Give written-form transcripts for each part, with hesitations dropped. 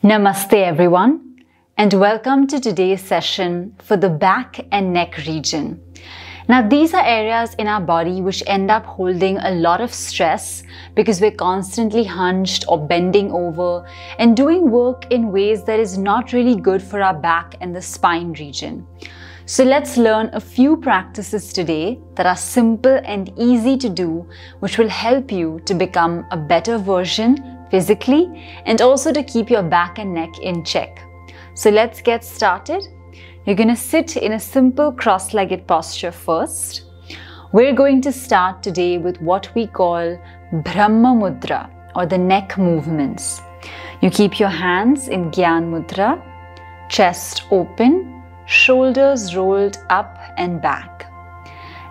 Namaste everyone, and welcome to today's session for the back and neck region. Now these are areas in our body which end up holding a lot of stress because we're constantly hunched or bending over and doing work in ways that is not really good for our back and the spine region. So let's learn a few practices today that are simple and easy to do, which will help you to become a better version physically and also to keep your back and neck in check. So let's get started. You're going to sit in a simple cross-legged posture first. We're going to start today with what we call Brahma Mudra or the neck movements. You keep your hands in Gyan Mudra, chest open, shoulders rolled up and back.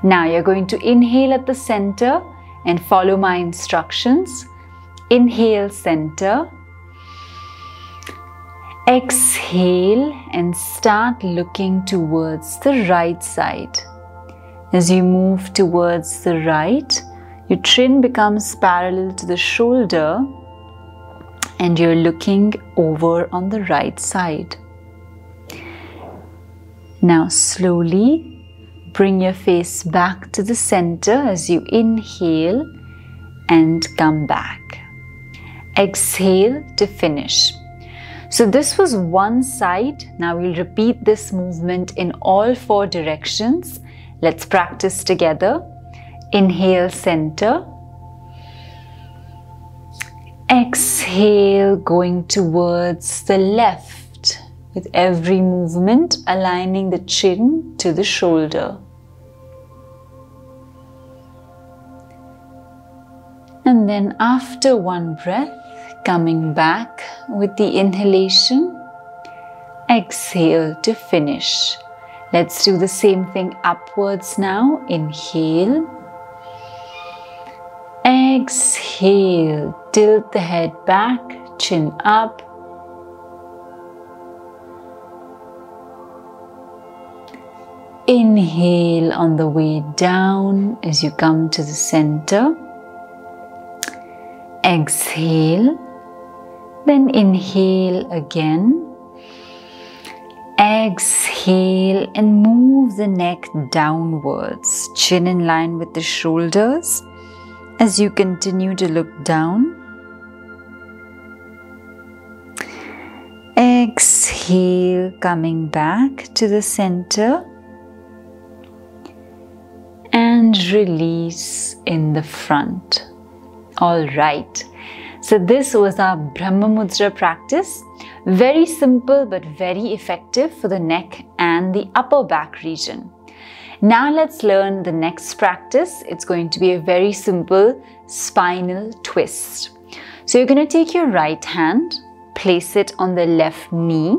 Now you're going to inhale at the center and follow my instructions. Inhale center, exhale and start looking towards the right side. As you move towards the right, your chin becomes parallel to the shoulder and you're looking over on the right side. Now slowly bring your face back to the center as you inhale and come back. Exhale to finish. So this was one side. Now we'll repeat this movement in all four directions. Let's practice together. Inhale center. Exhale going towards the left. With every movement, aligning the chin to the shoulder. And then after one breath, coming back with the inhalation, exhale to finish. Let's do the same thing upwards now. Inhale. Exhale, tilt the head back, chin up. Inhale on the way down as you come to the center. Exhale, then inhale again. Exhale and move the neck downwards, chin in line with the shoulders as you continue to look down. Exhale, coming back to the center. And release in the front. All right. So this was our Brahma Mudra practice. Very simple but very effective for the neck and the upper back region. Now let's learn the next practice. It's going to be a very simple spinal twist. So you're going to take your right hand, place it on the left knee.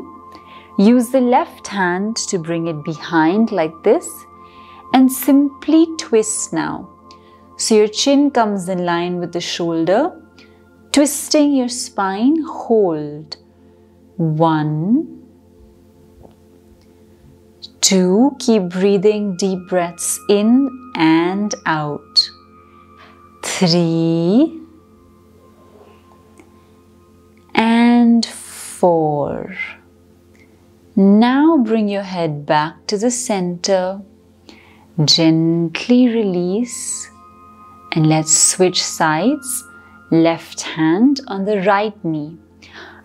Use the left hand to bring it behind like this. And simply twist now. So your chin comes in line with the shoulder. Twisting your spine, hold. 1, 2, keep breathing deep breaths in and out. 3 and 4. Now bring your head back to the center. Gently release and let's switch sides. Left hand on the right knee.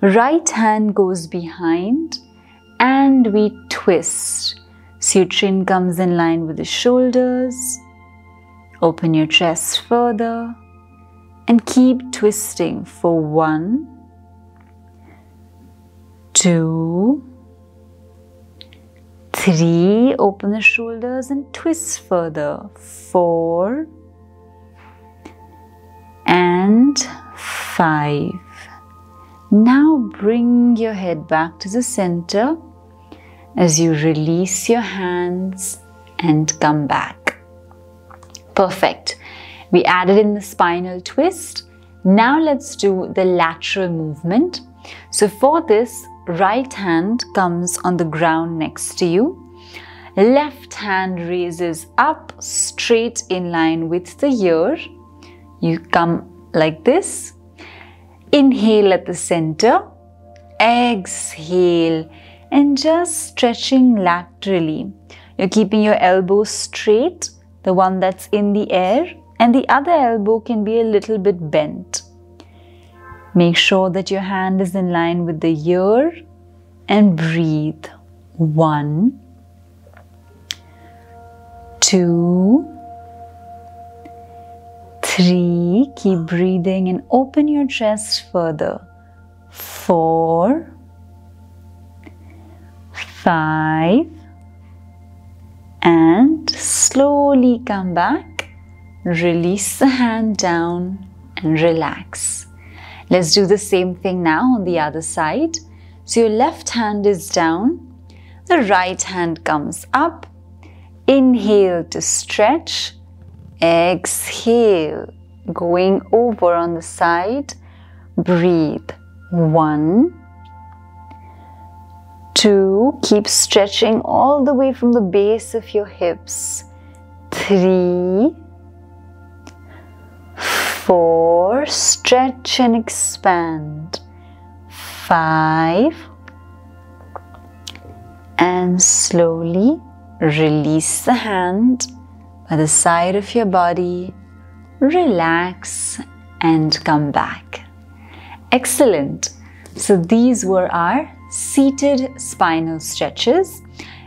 Right hand goes behind and we twist. So your chin comes in line with the shoulders. Open your chest further and keep twisting for 1, 2, 3, open the shoulders and twist further. 4 and 5. Now bring your head back to the center as you release your hands and come back. Perfect. We added in the spinal twist. Now let's do the lateral movement. So for this, right hand comes on the ground next to you. Left hand raises up straight in line with the ear. You come like this. Inhale at the center. exhale, and just stretching laterally. You're keeping your elbow straight, the one that's in the air, and the other elbow can be a little bit bent. Make sure that your hand is in line with the ear and breathe. 1, 2, 3. Keep breathing and open your chest further. 4, 5, and slowly come back. Release the hand down and relax. Let's do the same thing now on the other side. So your left hand is down, the right hand comes up. Inhale to stretch, exhale, going over on the side. Breathe. 1, 2, keep stretching all the way from the base of your hips. 3, 4, stretch and expand. 5, and slowly release the hand by the side of your body. Relax and come back. Excellent. So these were our seated spinal stretches.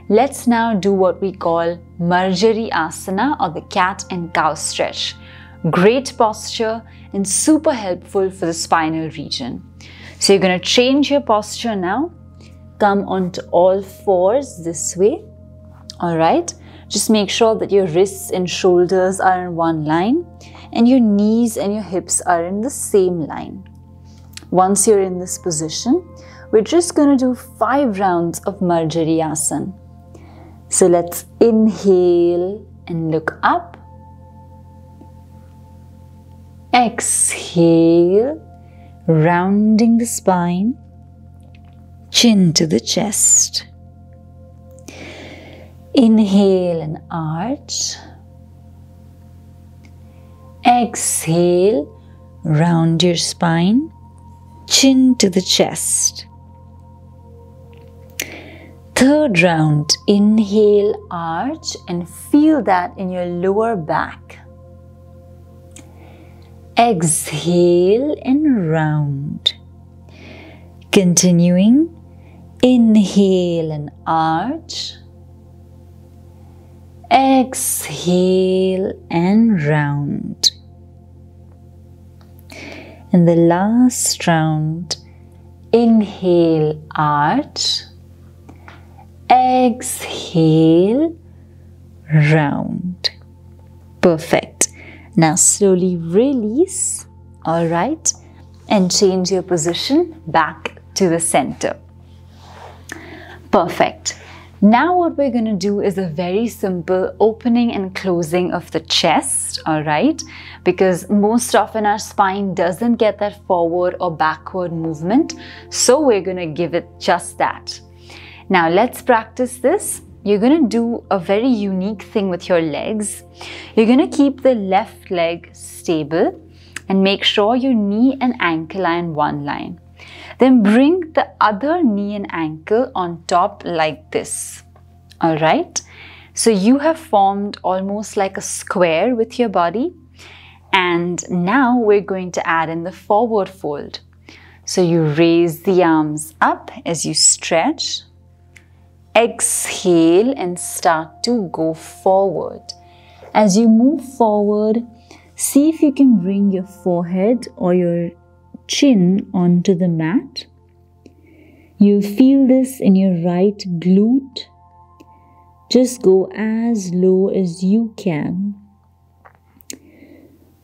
Let's now do what we call Margari Asana, or the cat and cow stretch. Great posture and super helpful for the spinal region. So you're going to change your posture now. Come onto all fours this way. Alright, just make sure that your wrists and shoulders are in one line and your knees and your hips are in the same line. Once you're in this position, we're just going to do 5 rounds of Margari Asana. So let's inhale and look up. Exhale, rounding the spine, chin to the chest. Inhale and arch. Exhale, round your spine, chin to the chest. Third round, inhale, arch, and feel that in your lower back. Exhale and round. Continuing, inhale and arch. Exhale and round. And the last round, inhale, arch. Exhale, round. Perfect. Now slowly release, alright, and change your position back to the center. Perfect. Now what we're going to do is a very simple opening and closing of the chest, alright, because most often our spine doesn't get that forward or backward movement, so we're going to give it just that. Now let's practice this. You're going to do a very unique thing with your legs. You're going to keep the left leg stable and make sure your knee and ankle are in one line. Then bring the other knee and ankle on top like this. Alright? So you have formed almost like a square with your body. And now we're going to add in the forward fold. So you raise the arms up as you stretch. Exhale and start to go forward. As you move forward, see if you can bring your forehead or your chin onto the mat. You'll feel this in your right glute. Just go as low as you can.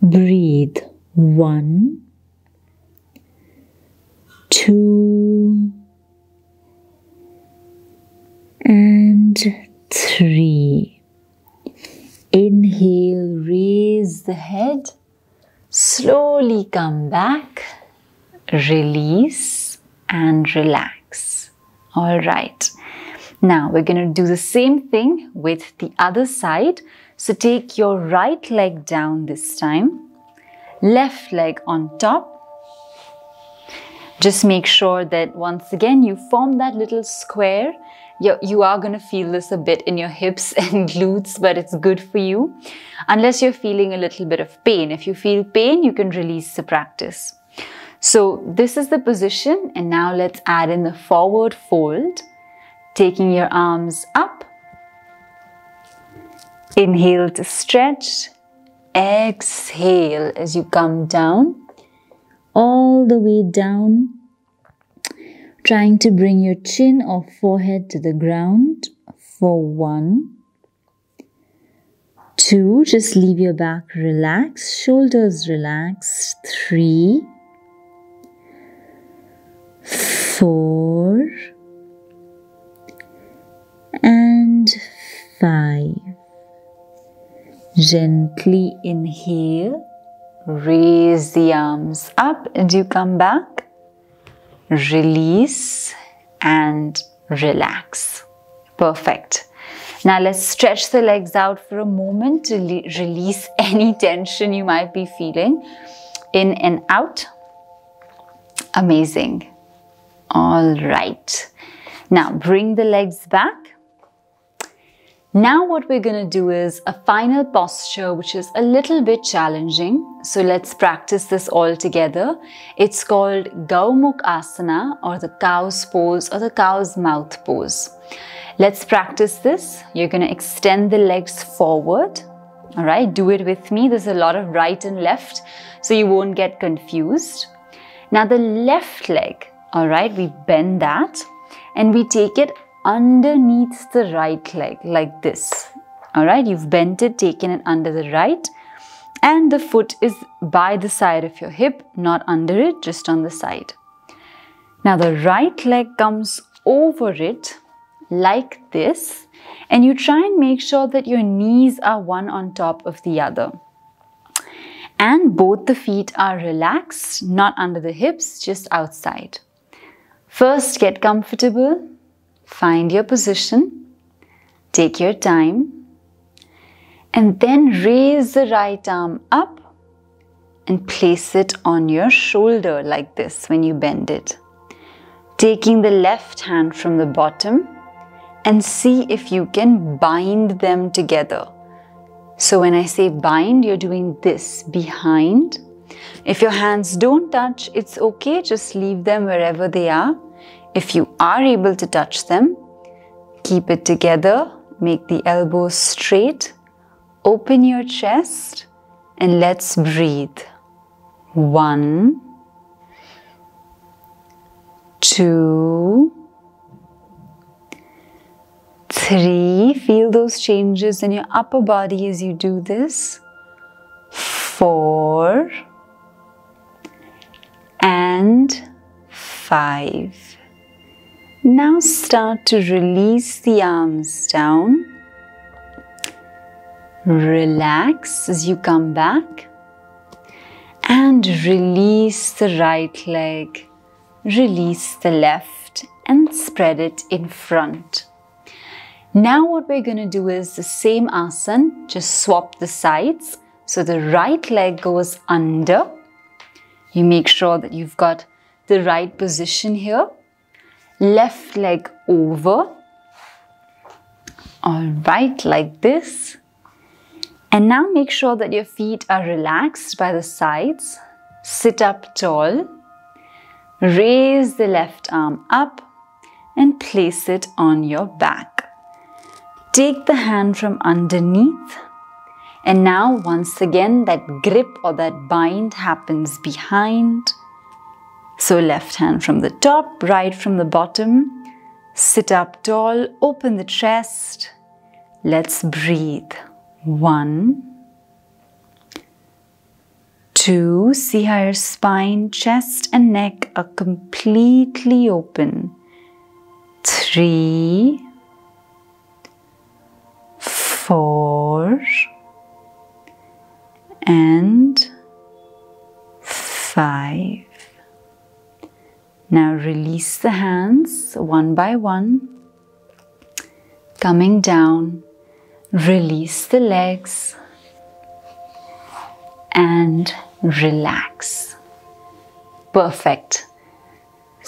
Breathe. 1, 2, and 3. Inhale, raise the head. Slowly come back. Release and relax. Alright. Now we're going to do the same thing with the other side. So take your right leg down this time. Left leg on top. Just make sure that once again you form that little square. You are going to feel this a bit in your hips and glutes, but it's good for you unless you're feeling a little bit of pain. If you feel pain, you can release the practice. So this is the position, and now let's add in the forward fold, taking your arms up. Inhale to stretch. Exhale as you come down, all the way down, trying to bring your chin or forehead to the ground for 1, 2, just leave your back relaxed, shoulders relaxed, 3, 4, and 5. Gently inhale, raise the arms up and you come back. Release and relax. Perfect. Now let's stretch the legs out for a moment to release any tension you might be feeling. In and out. Amazing. All right. Now bring the legs back. Now what we're going to do is a final posture which is a little bit challenging. So let's practice this all together. It's called Yogic Asana, or the cow's pose, or the cow's mouth pose. Let's practice this. You're going to extend the legs forward. All right, do it with me. There's a lot of right and left, so you won't get confused. Now the left leg, all right, we bend that and we take it underneath the right leg like this. All right, you've bent it, taken it under the right, and the foot is by the side of your hip, not under it, just on the side. Now the right leg comes over it like this, and you try and make sure that your knees are one on top of the other. And both the feet are relaxed, not under the hips, just outside. First, get comfortable. Find your position, take your time, and then raise the right arm up and place it on your shoulder like this when you bend it. Taking the left hand from the bottom and see if you can bind them together. So when I say bind, you're doing this behind. If your hands don't touch, it's okay, just leave them wherever they are. If you are able to touch them, keep it together, make the elbows straight, open your chest, and let's breathe. 1, 2, 3. Feel those changes in your upper body as you do this. 4 and 5. Now start to release the arms down. Relax as you come back. And release the right leg. Release the left and spread it in front. Now what we're going to do is the same asana, just swap the sides. So the right leg goes under. You make sure that you've got the right position here. Left leg over. All right, like this. And now make sure that your feet are relaxed by the sides. Sit up tall. Raise the left arm up and place it on your back. Take the hand from underneath. And now once again that grip or that bind happens behind. So left hand from the top, right from the bottom. Sit up tall, open the chest. Let's breathe. 1, 2. See how your spine, chest and neck are completely open. 3, 4 and 5. Now release the hands one by one, coming down, release the legs and relax. Perfect.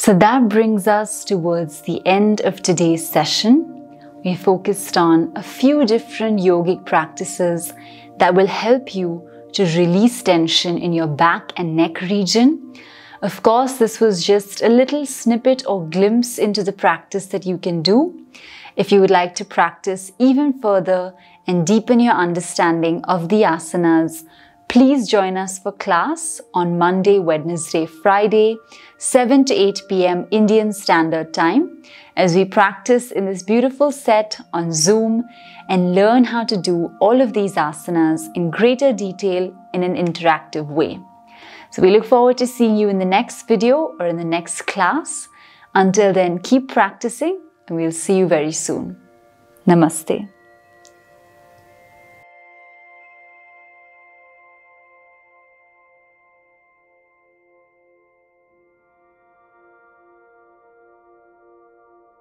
So that brings us towards the end of today's session. We focused on a few different yogic practices that will help you to release tension in your back and neck region. Of course, this was just a little snippet or glimpse into the practice that you can do. If you would like to practice even further and deepen your understanding of the asanas, please join us for class on Monday, Wednesday, Friday, 7 to 8 p.m. Indian Standard Time, as we practice in this beautiful set on Zoom and learn how to do all of these asanas in greater detail in an interactive way. So we look forward to seeing you in the next video or in the next class. Until then, keep practicing and we'll see you very soon. Namaste.